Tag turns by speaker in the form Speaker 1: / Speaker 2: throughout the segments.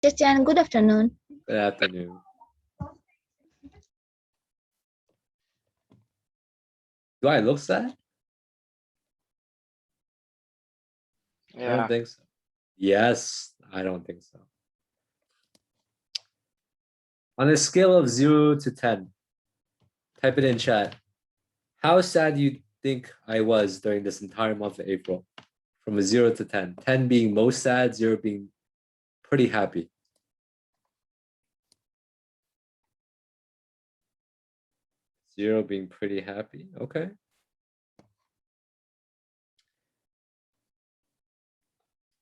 Speaker 1: Christian, good afternoon.
Speaker 2: Good afternoon. Do I look sad? I don't
Speaker 3: Yeah.
Speaker 2: think so. Yes, I don't think so. On a scale of 0 to 10, type it in chat. How sad do you think I was during this entire month of April? From a 0 to 10. 10 being most sad, 0 being pretty happy. Zero being pretty happy. Okay.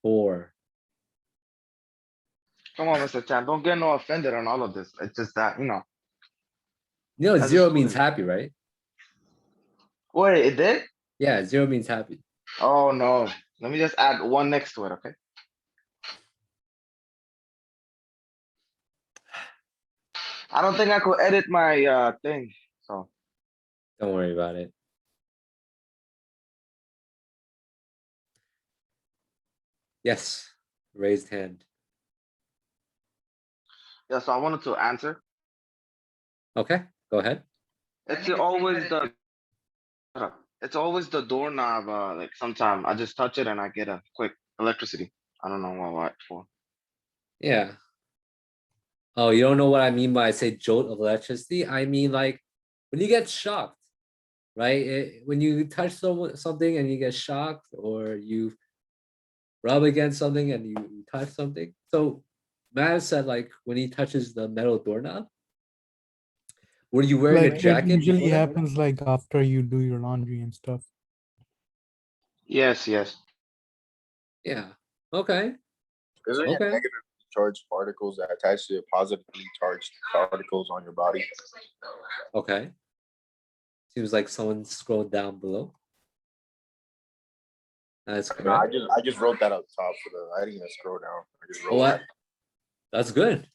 Speaker 2: Four.
Speaker 3: Come on, Mr. Chan. Don't get no offended on all of this. It's just that,
Speaker 2: You know,
Speaker 3: As a
Speaker 2: zero means
Speaker 3: student.
Speaker 2: happy, right?
Speaker 3: Wait, it did?
Speaker 2: Yeah, 0 means happy.
Speaker 3: Oh no. Let me just add one next to it, okay? I don't think I could edit my thing. So
Speaker 2: Don't worry about it. Yes, raised hand.
Speaker 3: yeah, so I wanted to answer.
Speaker 2: Okay, go ahead.
Speaker 3: It's always the doorknob. Like sometimes I just touch it and I get a quick electricity. I don't know what for.
Speaker 2: Yeah. Oh, you don't know what I mean by I say jolt of electricity? I mean like when you get shocked, right? When you touch something and you get shocked, or you rub against something and you touch something. So Matt said like when he touches the metal doorknob. Were you wearing a
Speaker 4: Like it
Speaker 2: jacket
Speaker 4: usually
Speaker 2: before that?
Speaker 4: happens like after you do your laundry and stuff.
Speaker 3: Yes.
Speaker 2: Yeah. Okay.
Speaker 5: Is there
Speaker 2: Okay.
Speaker 5: negatively charged particles that attach to positively charged particles on your body?
Speaker 2: Okay. Seems like someone scrolled down below. That's
Speaker 5: No, I
Speaker 2: correct.
Speaker 5: just wrote that up top for the. I didn't even scroll down. I just wrote
Speaker 2: What? That's good.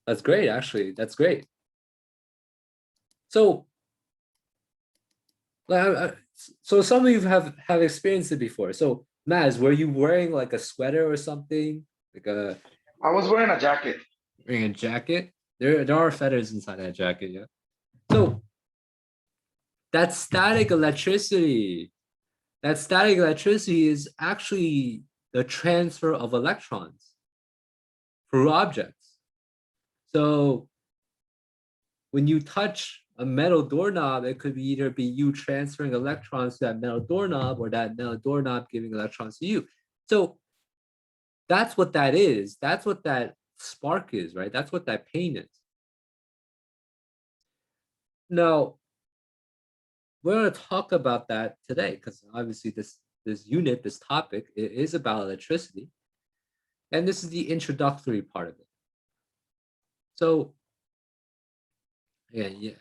Speaker 2: That's great, actually. That's great. So, so some of you have experienced it before. So, Maz, were you wearing like a sweater or something? Like
Speaker 3: I was wearing a jacket.
Speaker 2: wearing a jacket? There are feathers inside that jacket, yeah. So that's static electricity. That static electricity is actually the transfer of electrons through objects. So when you touch a metal doorknob, it could either be you transferring electrons to that metal doorknob or that metal doorknob giving electrons to you. So that's what that is. That's what that spark is, right? That's what that pain is. Now, we're going to talk about that today because obviously this unit, this topic, it is about electricity. And this is the introductory part of it. So, yeah.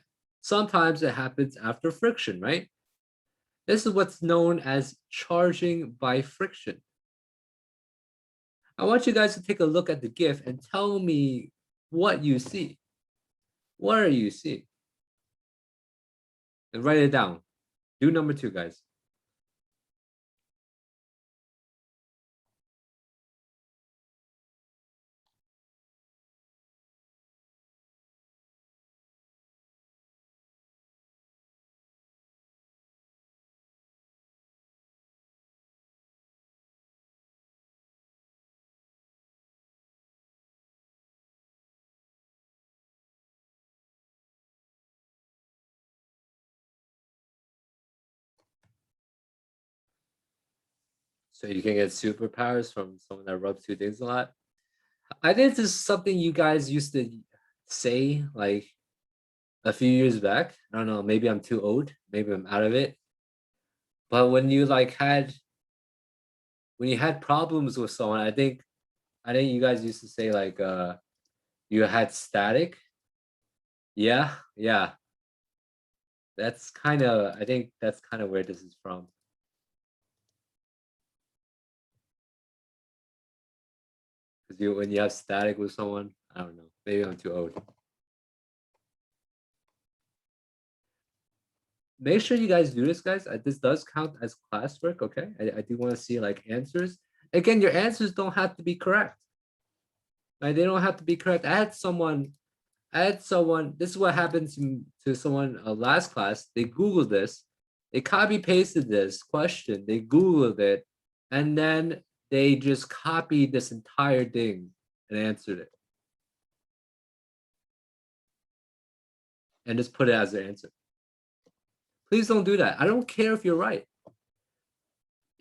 Speaker 2: Sometimes it happens after friction, right? This is what's known as charging by friction. I want you guys to take a look at the GIF and tell me what you see. What are you seeing? And write it down. Do number 2, guys. So you can get superpowers from someone that rubs 2 things a lot. I think this is something you guys used to say like a few years back. I don't know, maybe I'm too old, maybe I'm out of it. But when you had problems with someone, I think you guys used to say like you had static. Yeah. That's I think that's kind of where this is from. Because when you have static with someone, I don't know, maybe I'm too old. Make sure you guys do this, guys. This does count as classwork, okay? I do want to see like answers. Again, your answers don't have to be correct. right? They don't have to be correct. I had someone, this is what happened to someone last class. They Googled this, they copy pasted this question, they Googled it, and then they just copied this entire thing and answered it. And just put it as their answer. Please don't do that. I don't care if you're right.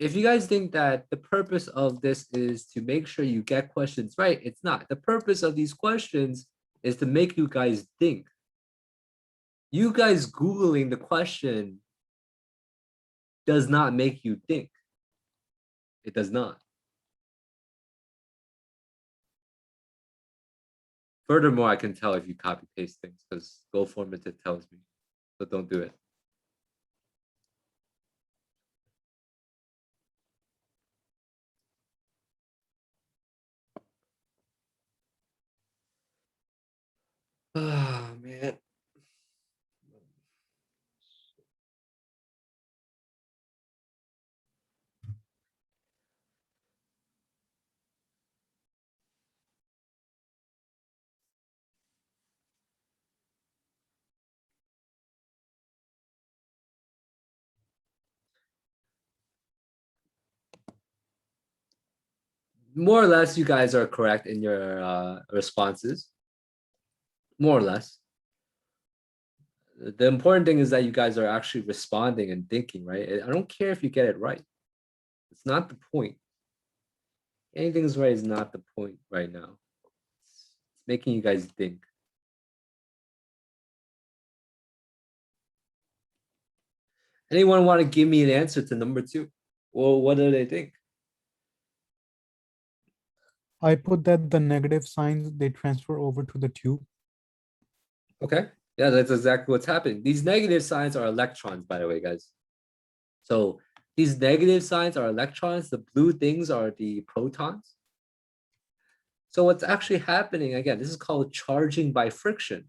Speaker 2: If you guys think that the purpose of this is to make sure you get questions right, it's not. The purpose of these questions is to make you guys think. You guys Googling the question does not make you think. It does not. Furthermore, I can tell if you copy paste things because Go Formative tells me, but don't do it. Oh, man. More or less, you guys are correct in your responses. More or less. The important thing is that you guys are actually responding and thinking, right? I don't care if you get it right. It's not the point. Anything's right is not the point right now. It's making you guys think. Anyone want to give me an answer to number 2? Well, what do they think?
Speaker 4: I put that the negative signs, they transfer over to the tube.
Speaker 2: Okay. Yeah, that's exactly what's happening. These negative signs are electrons, by the way, guys. So these negative signs are electrons. The blue things are the protons. So what's actually happening, again, this is called charging by friction.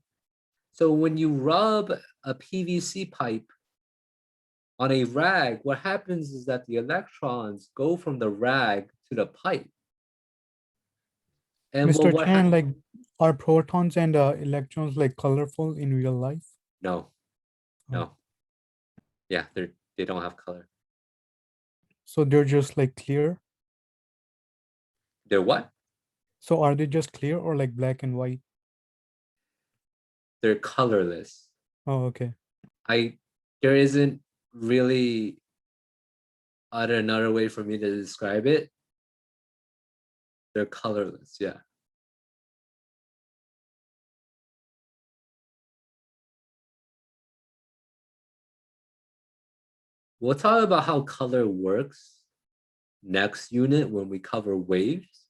Speaker 2: So when you rub a PVC pipe on a rag, what happens is that the electrons go from the rag to the pipe. And
Speaker 4: Mr.
Speaker 2: what
Speaker 4: Chan, like, are protons and electrons like colorful in real life?
Speaker 2: No, no. Yeah, they don't have color.
Speaker 4: So they're just like clear?
Speaker 2: They're what?
Speaker 4: So are they just clear or like black and white?
Speaker 2: They're colorless.
Speaker 4: Oh, okay.
Speaker 2: There isn't really another way for me to describe it. They're colorless, yeah. We'll talk about how color works next unit when we cover waves.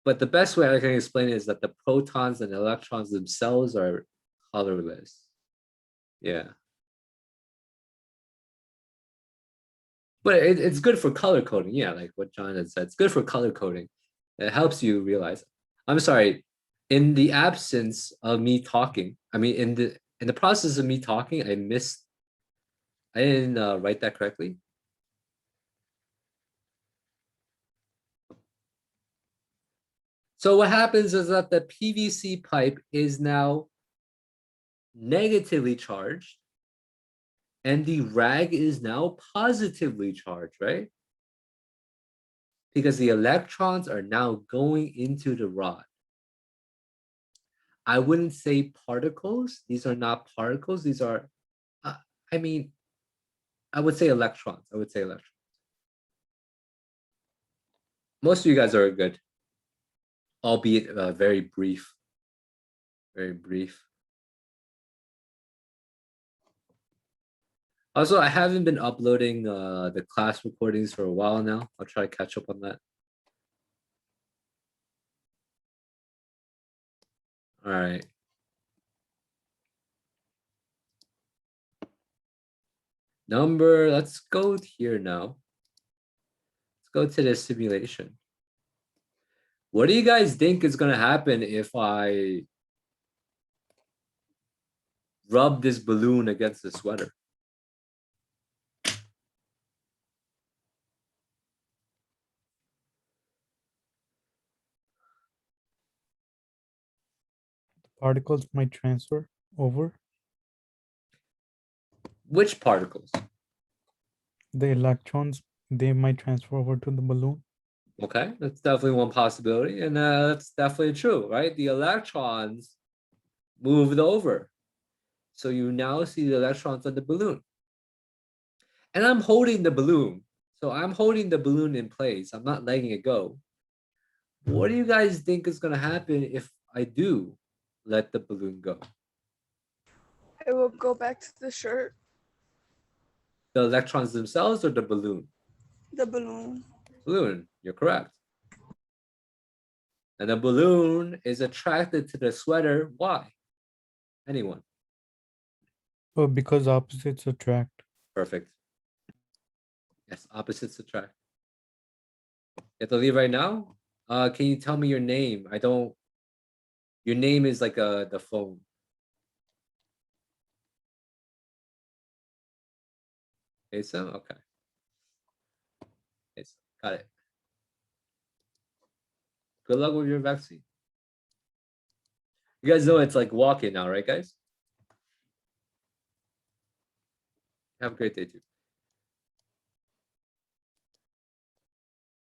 Speaker 2: But the best way I can explain it is that the protons and electrons themselves are colorless. Yeah. But it's good for color coding. Yeah, like what John had said. It's good for color coding. It helps you realize. I'm sorry, in the absence of me talking, I mean, in the process of me talking, I didn't write that correctly. So what happens is that the PVC pipe is now negatively charged and the rag is now positively charged, right? Because the electrons are now going into the rod. I wouldn't say particles. These are not particles. These are, I mean, I would say electrons. I would say electrons. Most of you guys are good, albeit very brief. Very brief. Also, I haven't been uploading the class recordings for a while now. I'll try to catch up on that. All right. Let's go here now. Let's go to the simulation. What do you guys think is going to happen if I rub this balloon against the sweater?
Speaker 4: Particles might transfer over.
Speaker 2: Which particles?
Speaker 4: The electrons, they might transfer over to the balloon.
Speaker 2: Okay, that's definitely one possibility, and that's definitely true, right? The electrons moved over. So you now see the electrons on the balloon. And I'm holding the balloon. So I'm holding the balloon in place. I'm not letting it go. What do you guys think is going to happen if I do let the balloon go?
Speaker 1: It will go back to the shirt,
Speaker 2: The electrons themselves or the balloon?
Speaker 1: the balloon.
Speaker 2: Balloon, you're correct. And the balloon is attracted to the sweater. Why? Anyone?
Speaker 4: Oh, because opposites attract.
Speaker 2: Perfect. Yes, opposites attract. You have to leave right now? Can you tell me your name? Your name is like the phone. Asa? Okay. Asa, got it. Good luck with your vaccine. You guys know it's like walking now, right, guys? Have a great day too.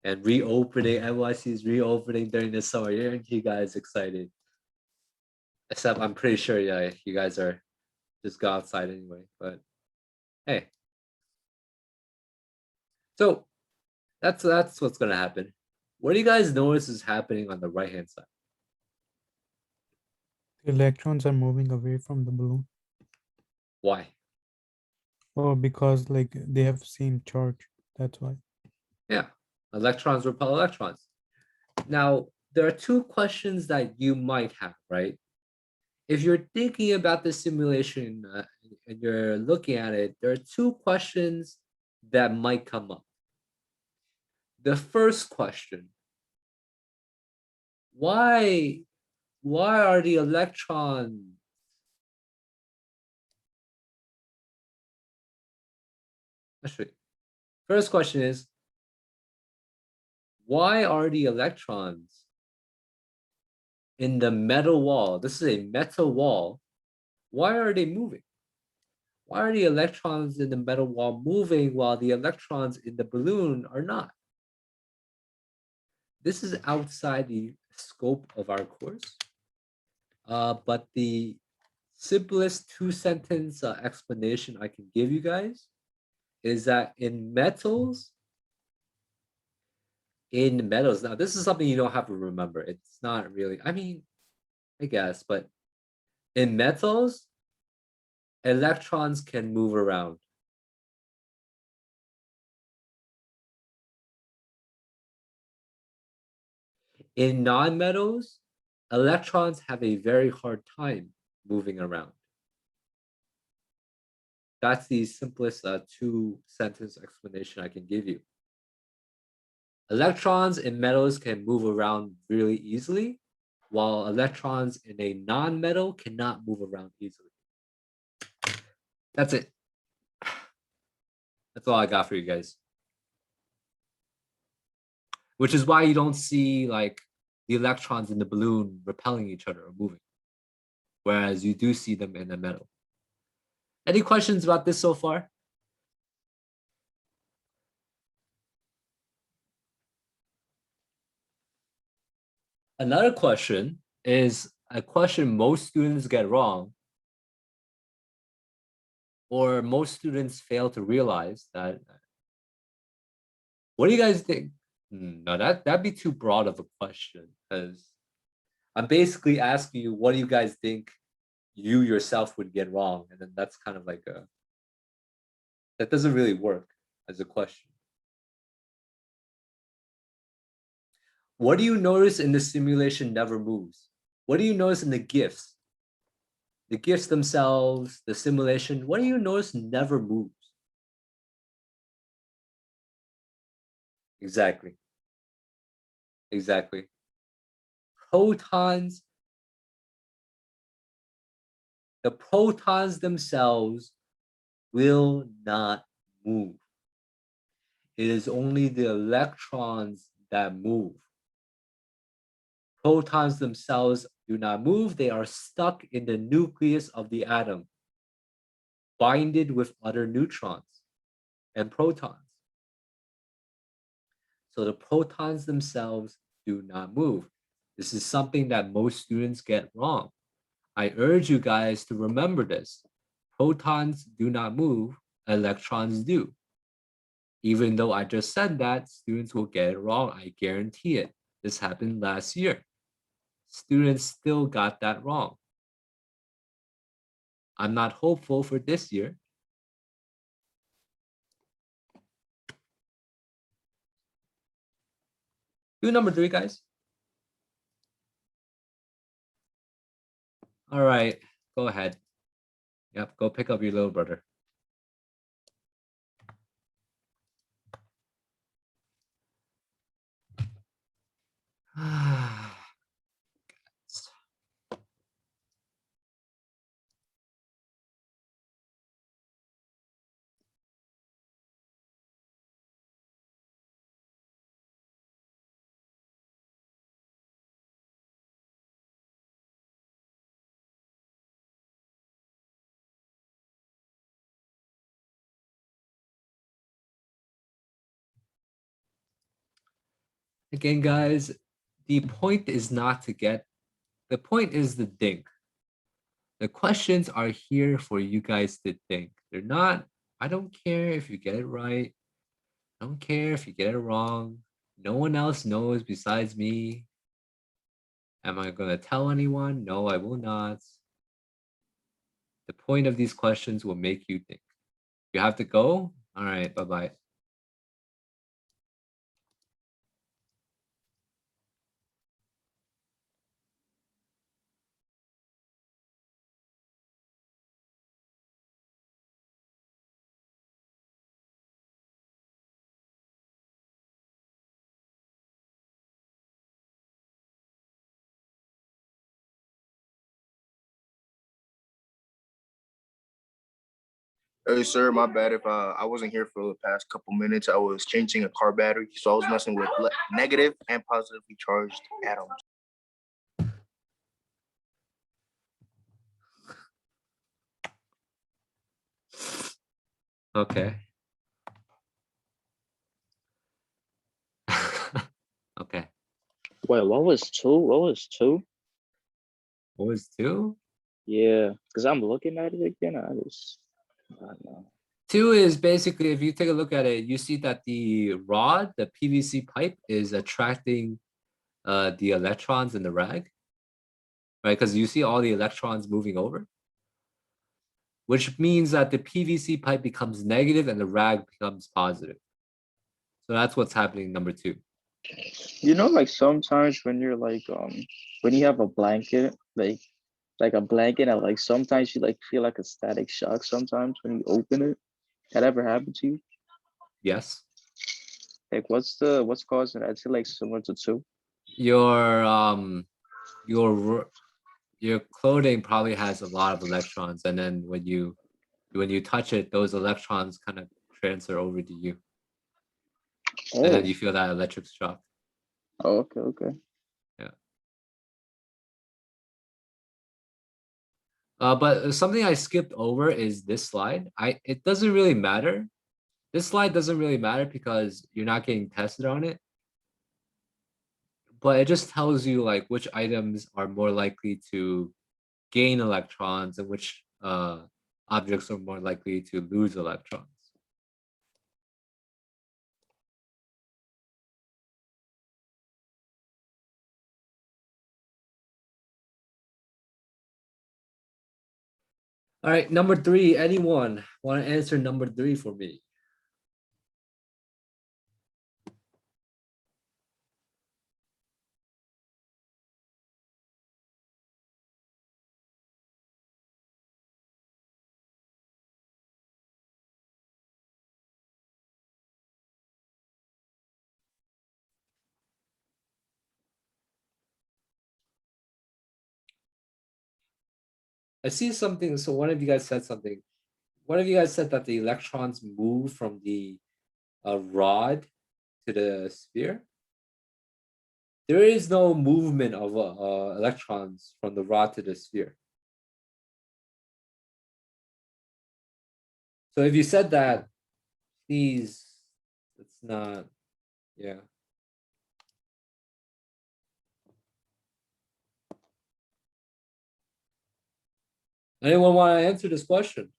Speaker 2: And reopening, NYC is reopening during the summer. Aren't you guys excited? Except I'm pretty sure, yeah, you guys are just go outside anyway. But hey, so that's what's gonna happen. What do you guys notice is happening on the right hand side?
Speaker 4: The electrons are moving away from the balloon.
Speaker 2: Why?
Speaker 4: Oh, because like they have same charge. That's why.
Speaker 2: Yeah, electrons repel electrons. Now, there are two questions that you might have, right? If you're thinking about the simulation and you're looking at it, there are two questions that might come up. The first question, why are the electrons actually, first question is, why are the electrons in the metal wall? This is a metal wall. Why are they moving? Why are the electrons in the metal wall moving while the electrons in the balloon are not? This is outside the scope of our course, but the simplest two-sentence explanation I can give you guys is that in metals, now this is something you don't have to remember. It's not really, I mean, I guess, but in metals, electrons can move around. In non-metals, electrons have a very hard time moving around. That's the simplest two-sentence explanation I can give you. Electrons in metals can move around really easily, while electrons in a non-metal cannot move around easily. That's it. That's all I got for you guys. Which is why you don't see like the electrons in the balloon repelling each other or moving, whereas you do see them in the metal. Any questions about this so far? Another question is a question most students get wrong, or most students fail to realize that. What do you guys think? No, that'd be too broad of a question, because I'm basically asking you, what do you guys think you yourself would get wrong? And then that's kind of like that doesn't really work as a question. What do you notice in the simulation never moves? What do you notice in the GIFs? The GIFs themselves, the simulation, what do you notice never moves? Exactly. Exactly. Protons, the protons themselves will not move. It is only the electrons that move. Protons themselves do not move. They are stuck in the nucleus of the atom, binded with other neutrons and protons. So the protons themselves do not move. This is something that most students get wrong. I urge you guys to remember this. Protons do not move, electrons do. Even though I just said that, students will get it wrong. I guarantee it. This happened last year. Students still got that wrong. I'm not hopeful for this year. Do number 3, guys. All right, go ahead. Yep, go pick up your little brother. Again, guys, the point is not to get, the point is to think. The questions are here for you guys to think. They're not, I don't care if you get it right. I don't care if you get it wrong. No one else knows besides me. Am I going to tell anyone? No, I will not. The point of these questions will make you think. You have to go? All right, bye-bye.
Speaker 5: Hey, sir, my bad if I wasn't here for the past couple minutes. I was changing a car battery, so I was messing with negative and positively charged atoms.
Speaker 2: Okay. Okay.
Speaker 6: Wait, what was 2? What was 2?
Speaker 2: What was 2?
Speaker 6: Yeah, because I'm looking at it again. I don't know.
Speaker 2: 2 is basically, if you take a look at it, you see that the rod, the PVC pipe, is attracting the electrons in the rag, right? Because you see all the electrons moving over, which means that the PVC pipe becomes negative and the rag becomes positive. So that's what's happening, number 2.
Speaker 6: You know, like sometimes when you're like when you have a blanket, like a blanket, and like sometimes you like feel like a static shock sometimes when you open it. That ever happened to you?
Speaker 2: Yes.
Speaker 6: Like what's causing that? Is it like similar to 2?
Speaker 2: Your clothing probably has a lot of electrons, and then when you touch it, those electrons kind of transfer over to you, and then
Speaker 6: Oh,
Speaker 2: you feel that electric shock.
Speaker 6: oh, okay.
Speaker 2: But something I skipped over is this slide. It doesn't really matter. This slide doesn't really matter because you're not getting tested on it. But it just tells you like which items are more likely to gain electrons and which objects are more likely to lose electrons. All right, number 3, anyone want to answer number 3 for me? I see something. So one of you guys said something. One of you guys said that the electrons move from the rod to the sphere. there is no movement of electrons from the rod to the sphere. So if you said that, please, it's not, yeah. Anyone want to answer this question?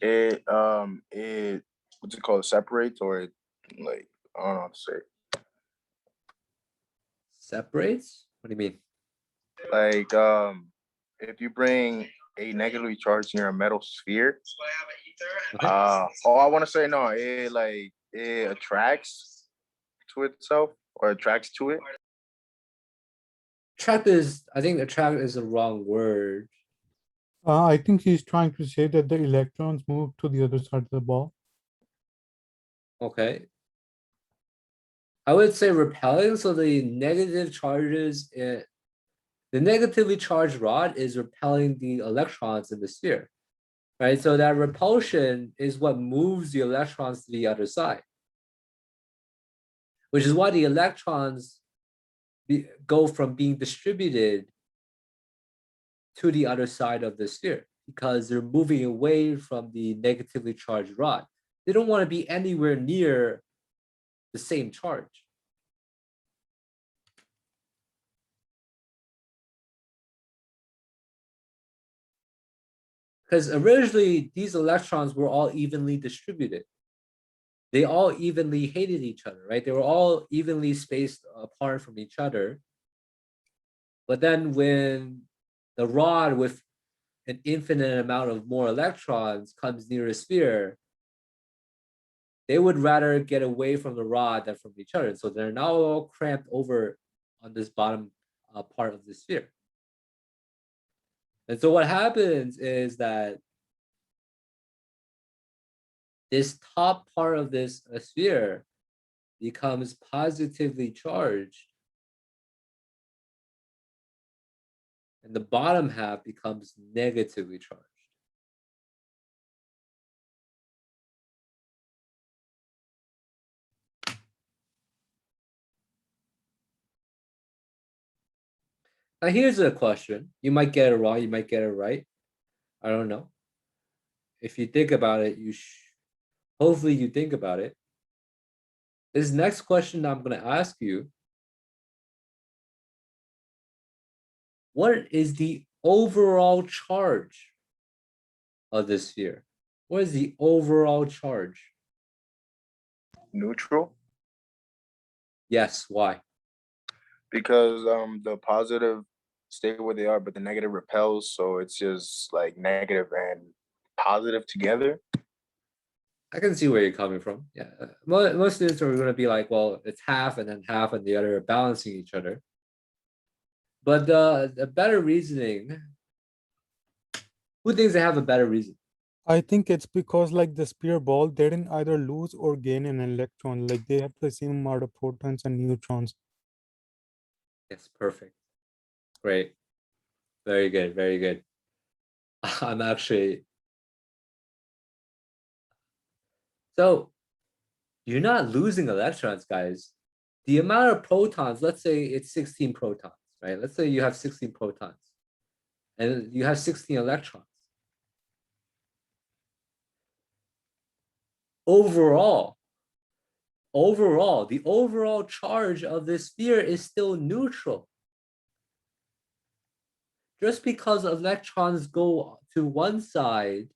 Speaker 5: It what's it called? Separates or it like I don't know how to say.
Speaker 2: Separates? What do you mean?
Speaker 5: Like if you bring a negatively charged near a metal sphere, I want to say no, it attracts to itself or attracts to it.
Speaker 2: I think attract is the wrong word.
Speaker 4: I think he's trying to say that the electrons move to the other side of the ball.
Speaker 2: Okay. I would say repelling, so the negative charges, the negatively charged rod is repelling the electrons in the sphere, right? So that repulsion is what moves the electrons to the other side, which is why the electrons go from being distributed to the other side of the sphere, because they're moving away from the negatively charged rod. They don't want to be anywhere near the same charge. Because originally these electrons were all evenly distributed. They all evenly hated each other, right? They were all evenly spaced apart from each other. But then when the rod with an infinite amount of more electrons comes near a sphere, they would rather get away from the rod than from each other. So they're now all cramped over on this bottom part of the sphere. And so what happens is that this top part of this sphere becomes positively charged, and the bottom half becomes negatively charged. Now here's a question. You might get it wrong, you might get it right. I don't know. If you think about it, hopefully you think about it. This next question I'm going to ask you, what is the overall charge of this sphere? What is the overall charge?
Speaker 5: Neutral,
Speaker 2: Yes, why?
Speaker 5: because the positive stay where they are, but the negative repels, so it's just like negative and positive together.
Speaker 2: I can see where you're coming from. Yeah, most students are going to be like, well, it's half and then half and the other are balancing each other. But the better reasoning, who thinks they have a better reason?
Speaker 4: I think it's because like the sphere ball, they didn't either lose or gain an electron. Like they have the same amount of protons and neutrons.
Speaker 2: Yes, perfect. Great. Very good, very good. I'm actually... So you're not losing electrons, guys. The amount of protons, let's say it's 16 protons, right? Let's say you have 16 protons and you have 16 electrons. Overall, the overall charge of this sphere is still neutral. Just because electrons go to one side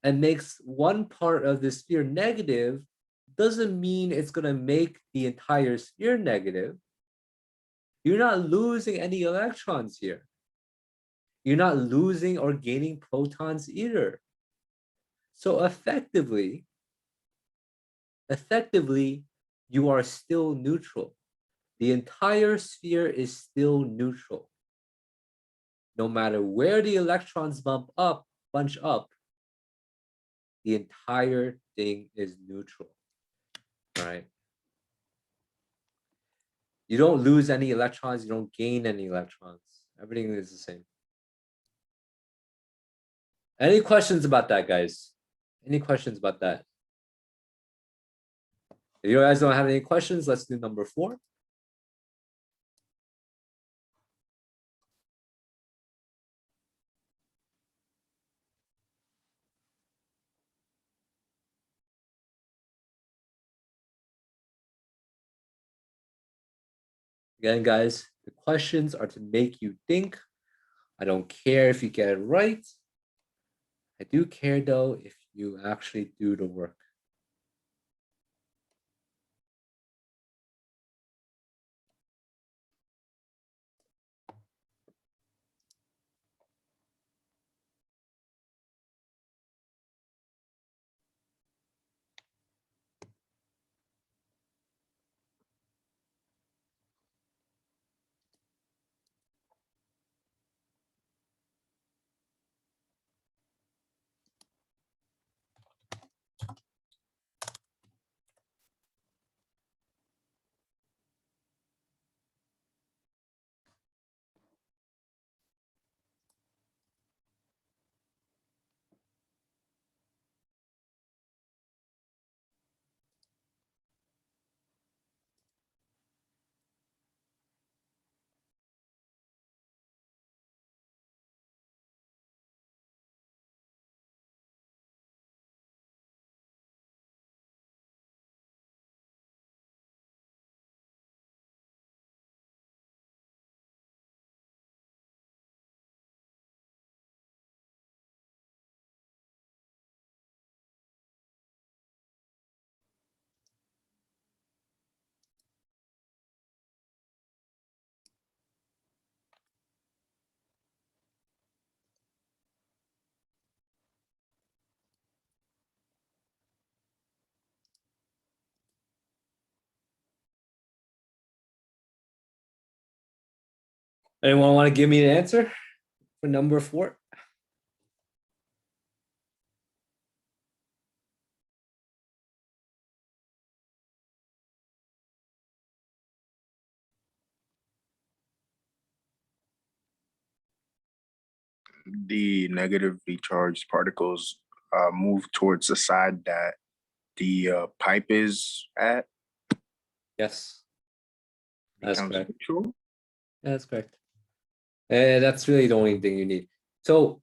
Speaker 2: and makes one part of the sphere negative doesn't mean it's going to make the entire sphere negative. You're not losing any electrons here. You're not losing or gaining protons either. So effectively, you are still neutral. The entire sphere is still neutral. No matter where the electrons bunch up, the entire thing is neutral, right? You don't lose any electrons, you don't gain any electrons. Everything is the same. Any questions about that, guys? Any questions about that? If you guys don't have any questions, let's do number 4. Again, guys, the questions are to make you think. I don't care if you get it right. I do care though if you actually do the work. Anyone want to give me an answer for number 4?
Speaker 5: The negatively charged particles move towards the side that the pipe is at.
Speaker 2: Yes. That's
Speaker 5: Becomes
Speaker 2: correct.
Speaker 5: neutral.
Speaker 2: That's correct. And that's really the only thing you need. So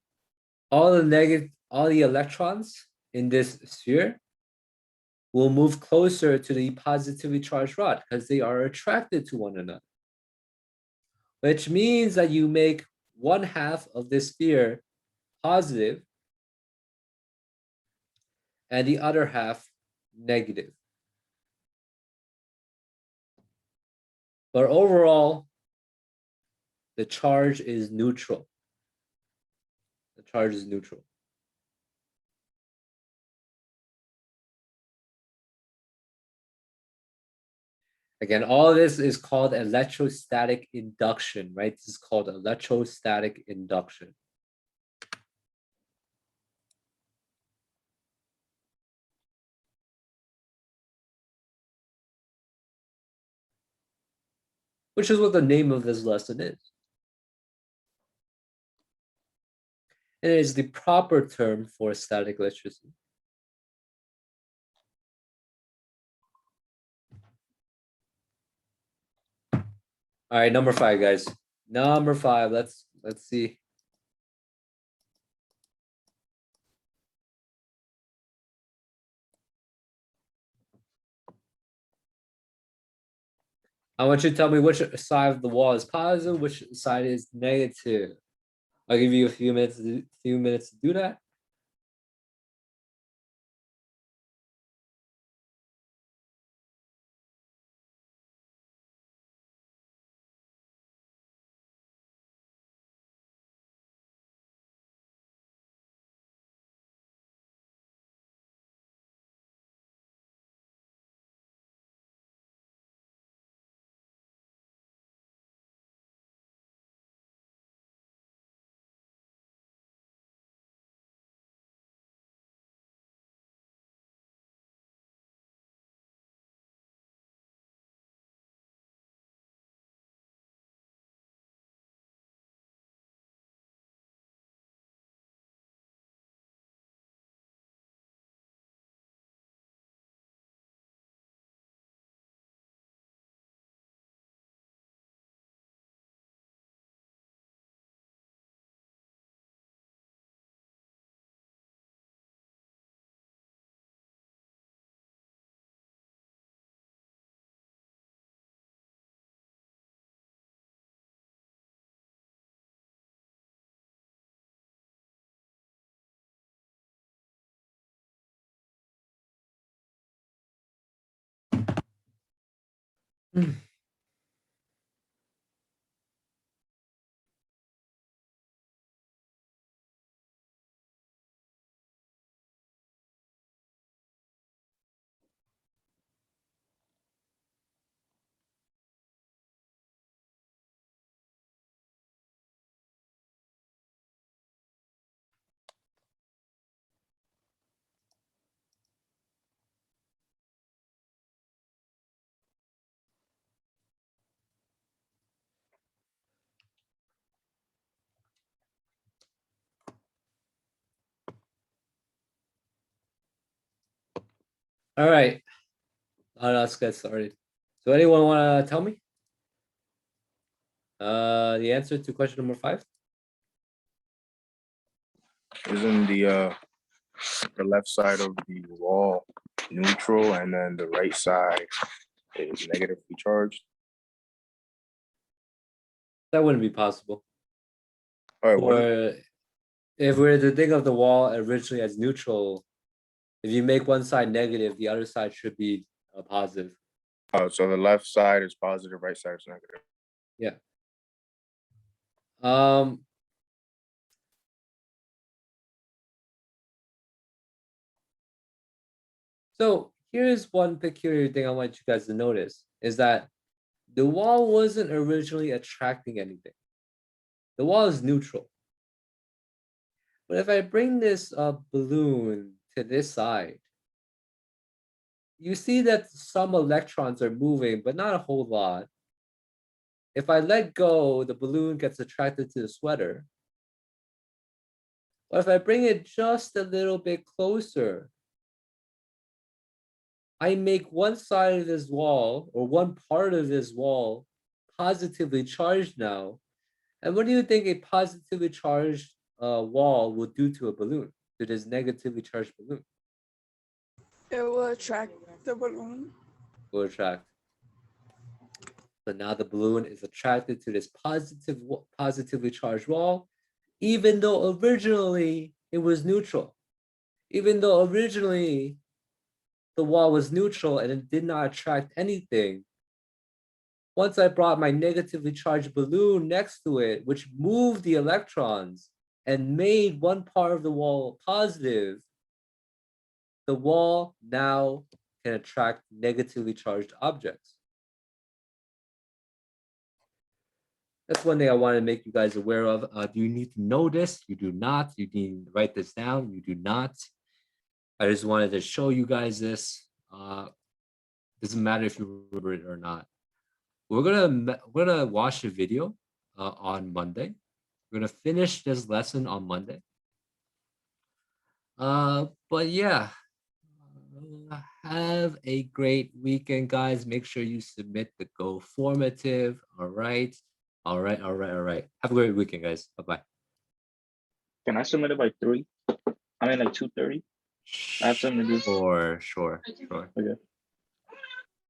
Speaker 2: all the electrons in this sphere will move closer to the positively charged rod because they are attracted to one another. Which means that you make one half of this sphere positive and the other half negative. But overall, the charge is neutral. The charge is neutral. Again, all of this is called electrostatic induction, right? This is called electrostatic induction. Which is what the name of this lesson is. And it is the proper term for static electricity. All right, number 5, guys. Number 5. Let's see. I want you to tell me which side of the wall is positive, which side is negative. I'll give you a few minutes to do that. All right. Let's get started. So anyone want to tell me the answer to question number 5?
Speaker 5: Isn't the left side of the wall neutral and then the right side is negatively charged?
Speaker 2: That wouldn't be possible.
Speaker 5: All right, what is,
Speaker 2: Or if we're to think of the wall originally as neutral, if you make one side negative, the other side should be positive.
Speaker 5: so the left side is positive, right side is negative.
Speaker 2: Yeah. So here's one peculiar thing I want you guys to notice is that the wall wasn't originally attracting anything. The wall is neutral. But if I bring this balloon to this side, you see that some electrons are moving, but not a whole lot. If I let go, the balloon gets attracted to the sweater. But if I bring it just a little bit closer, I make one side of this wall or one part of this wall positively charged now. And what do you think a positively charged wall will do to a balloon, to this negatively charged balloon?
Speaker 1: It will attract the balloon.
Speaker 2: Will attract. So now the balloon is attracted to this positively charged wall, even though originally it was neutral. Even though originally the wall was neutral and it did not attract anything. Once I brought my negatively charged balloon next to it, which moved the electrons and made one part of the wall positive, the wall now can attract negatively charged objects. That's one thing I want to make you guys aware of. Do you need to know this? You do not. You need to write this down. You do not. I just wanted to show you guys this. Doesn't matter if you remember it or not. We're gonna watch the video on Monday. We're gonna finish this lesson on Monday. But yeah, have a great weekend, guys. Make sure you submit the Go formative. All right. Have a great weekend, guys. Bye-bye.
Speaker 6: Can I submit it by 3? I mean, like 2:30. I have something to do.
Speaker 2: Sure.
Speaker 6: Okay.